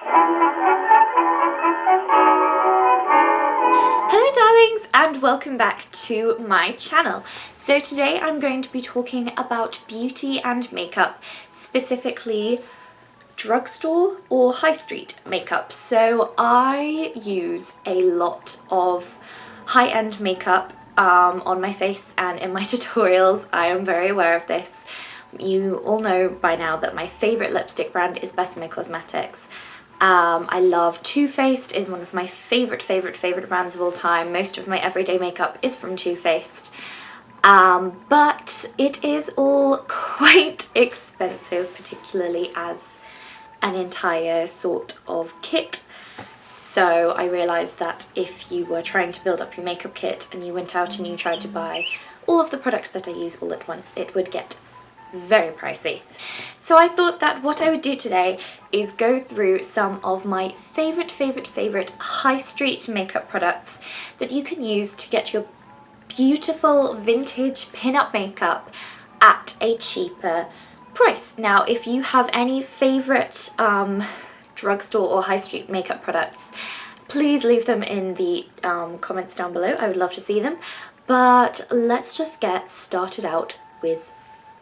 Hello darlings, and welcome back to my channel. So today I'm going to be talking about beauty and makeup, specifically drugstore or high street makeup. So I use a lot of high-end makeup on my face and in my tutorials. I am very aware of this. You all know by now that my favourite lipstick brand is Besame Cosmetics. I love Too Faced, is one of my favourite brands of all time. Most of my everyday makeup is from Too Faced. But it is all quite expensive, particularly as an entire sort of kit. So I realised that if you were trying to build up your makeup kit and you went out and you tried to buy all of the products that I use all at once, it would get very pricey. So I thought that what I would do today is go through some of my favourite high street makeup products that you can use to get your beautiful vintage pin-up makeup at a cheaper price. Now, if you have any favourite drugstore or high street makeup products, please leave them in the comments down below. I would love to see them. But let's just get started out with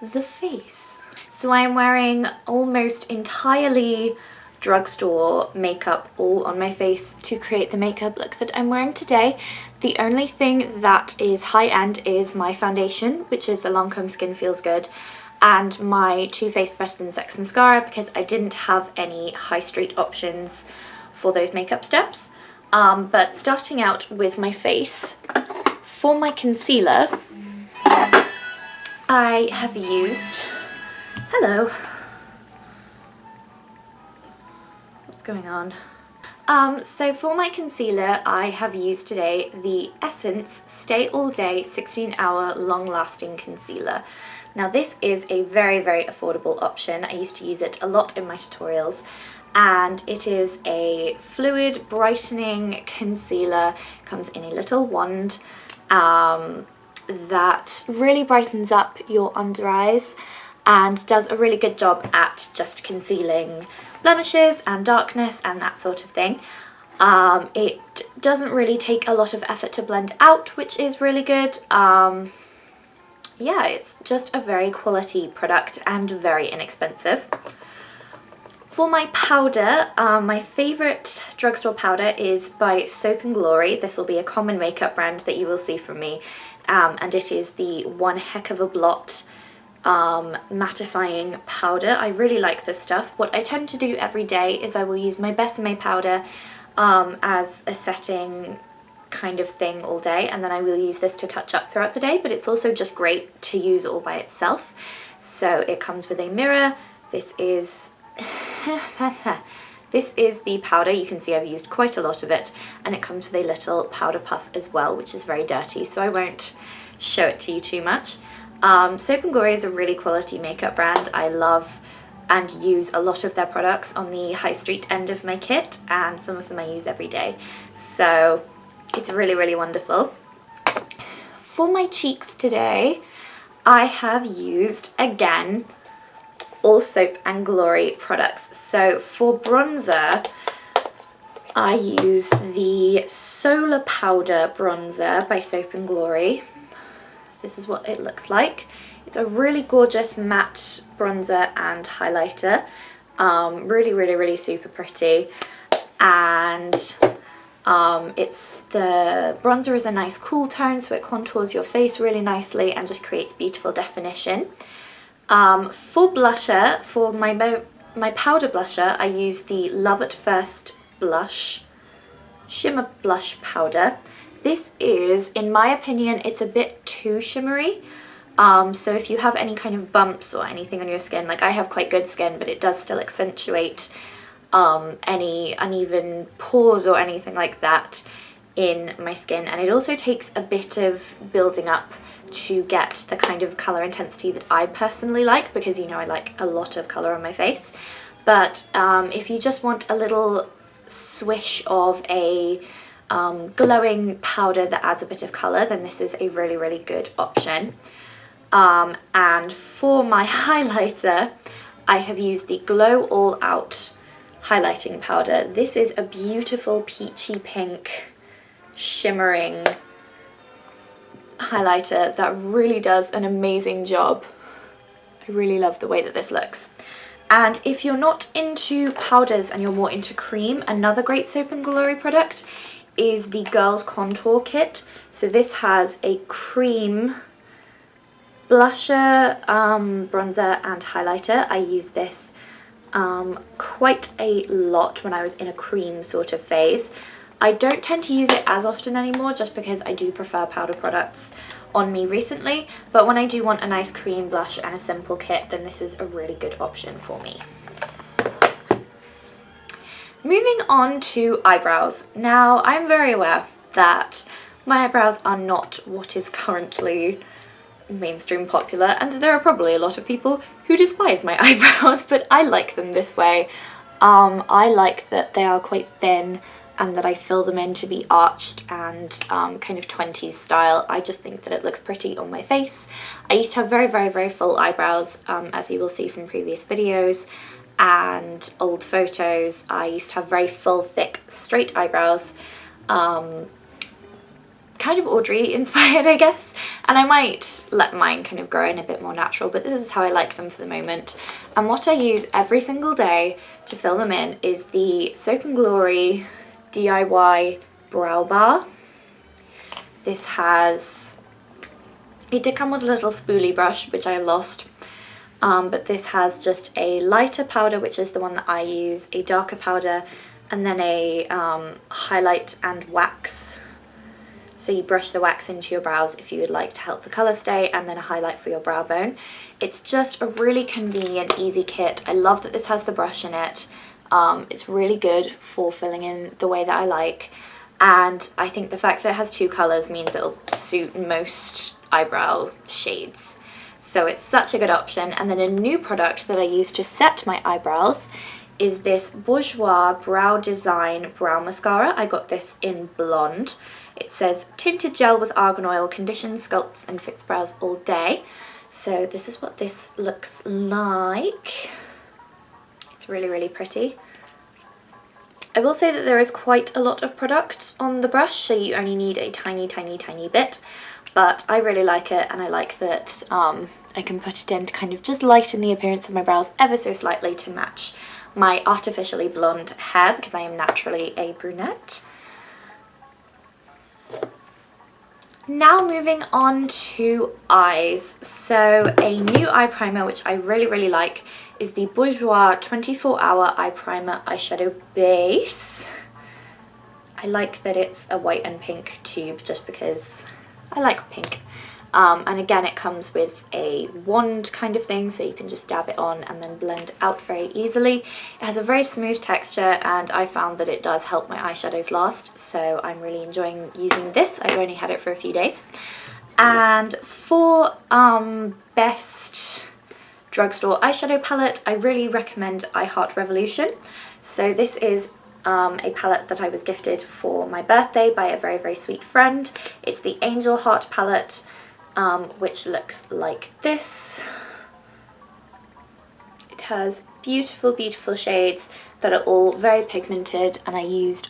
the face. So I am wearing almost entirely drugstore makeup all on my face to create the makeup look that I'm wearing today. The only thing that is high-end is my foundation, which is the Lancome Skin Feels Good, and my Too Faced Better Than Sex mascara, because I didn't have any high street options for those makeup steps. But starting out with my face, for my concealer, I have used, hello, what's going on? So for my concealer, I have used today the Essence Stay All Day 16-Hour Long Lasting Concealer. Now this is a very affordable option. I used to use it a lot in my tutorials, and it is a fluid brightening concealer. It comes in a little wand that really brightens up your under eyes and does a really good job at just concealing blemishes and darkness and that sort of thing. It doesn't really take a lot of effort to blend out, which is really good. Yeah, it's just a very quality product and very inexpensive. For my powder, my favourite drugstore powder is by Soap & Glory. This will be a common makeup brand that you will see from me. And it is the One Heck of a Blot mattifying powder. I really like this stuff. What I tend to do every day is I will use my Besame powder as a setting kind of thing all day, and then I will use this to touch up throughout the day, but it's also just great to use all by itself. So it comes with a mirror. This is this is the powder. You can see I've used quite a lot of it, and it comes with a little powder puff as well, which is very dirty, so I won't show it to you too much. Soap & Glory is a really quality makeup brand. I love and use a lot of their products on the high street end of my kit, and some of them I use every day, so it's really wonderful. For my cheeks today, I have used, again, all Soap & Glory products. So for bronzer, I use the Solar Powder Bronzer by Soap & Glory. This is what it looks like. It's a really gorgeous matte bronzer and highlighter. Really super pretty. And the bronzer is a nice cool tone, so it contours your face really nicely and just creates beautiful definition. For blusher, for my powder blusher, I use the Love at First Blush Shimmer Blush Powder. This is, in my opinion, it's a bit too shimmery. So if you have any kind of bumps or anything on your skin, like I have quite good skin, but it does still accentuate any uneven pores or anything like that in my skin, and it also takes a bit of building up to get the kind of colour intensity that I personally like, because you know I like a lot of colour on my face. But if you just want a little swish of a glowing powder that adds a bit of colour, then this is a really good option. And for my highlighter, I have used the Glow All Out highlighting powder. This is a beautiful peachy pink shimmering highlighter that really does an amazing job. I really love the way that this looks. And if you're not into powders and you're more into cream, another great Soap & Glory product is the Girls Contour Kit. So this has a cream blusher, bronzer and highlighter. I use this quite a lot when I was in a cream sort of phase. I don't tend to use it as often anymore just because I do prefer powder products on me recently, but when I do want a nice cream blush and a simple kit, then this is a really good option for me. Moving on to eyebrows. Now, I'm very aware that my eyebrows are not what is currently mainstream popular, and that there are probably a lot of people who despise my eyebrows, but I like them this way. I like that they are quite thin and that I fill them in to be arched and kind of 20s style. I just think that it looks pretty on my face. I used to have very full eyebrows, as you will see from previous videos and old photos. I used to have very full, thick, straight eyebrows. Kind of Audrey inspired, I guess, and I might let mine kind of grow in a bit more natural, but this is how I like them for the moment. And what I use every single day to fill them in is the Soap & Glory DIY brow bar. This has, it did come with a little spoolie brush which I lost, but this has just a lighter powder, which is the one that I use, a darker powder, and then a highlight and wax. So you brush the wax into your brows if you would like to help the colour stay, and then a highlight for your brow bone. It's just a really convenient, easy kit. I love that this has the brush in it. It's really good for filling in the way that I like, and I think the fact that it has two colours means it'll suit most eyebrow shades. So it's such a good option. And then a new product that I use to set my eyebrows is this Bourjois Brow Design Brow Mascara. I got this in blonde. It says tinted gel with argan oil, conditions, sculpts and fixes brows all day. So this is what this looks like. It's really pretty. I will say that there is quite a lot of product on the brush, so you only need a tiny bit, but I really like it, and I like that I can put it in to kind of just lighten the appearance of my brows ever so slightly to match my artificially blonde hair, because I am naturally a brunette. Now moving on to eyes. So a new eye primer which I really like is the Bourjois 24-hour eye primer eyeshadow base. I like that it's a white and pink tube just because I like pink. And again, it comes with a wand kind of thing, so you can just dab it on and then blend out very easily. It has a very smooth texture, and I found that it does help my eyeshadows last, so I'm really enjoying using this. I've only had it for a few days. And for best drugstore eyeshadow palette, I really recommend I Heart Revolution. So this is a palette that I was gifted for my birthday by a very sweet friend. It's the Angel Heart palette, which looks like this. It has beautiful shades that are all very pigmented, and I used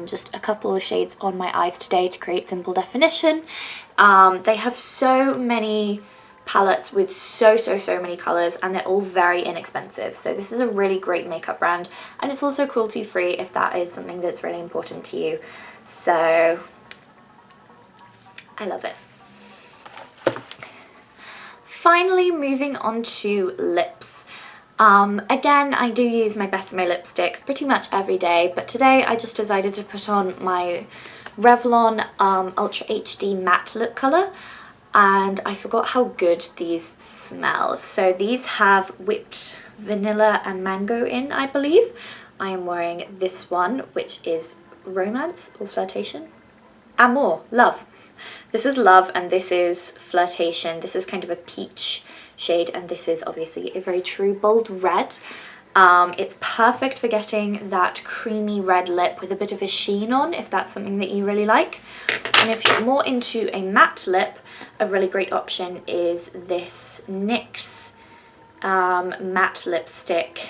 just a couple of shades on my eyes today to create simple definition. They have so many palettes with so many colours, and they're all very inexpensive, so this is a really great makeup brand, and it's also cruelty free if that is something that's really important to you, so I love it. Finally, moving on to lips. Again, I do use my Best of My lipsticks pretty much every day, but today I just decided to put on my Revlon Ultra HD Matte Lip Colour, and I forgot how good these smell. So these have whipped vanilla and mango in, I believe. I am wearing this one, which is Romance or Flirtation? Amour, Love. This is Love, and this is Flirtation. This is kind of a peach shade, and this is obviously a very true bold red. It's perfect for getting that creamy red lip with a bit of a sheen on, if that's something that you really like. And if you're more into a matte lip, a really great option is this NYX matte lipstick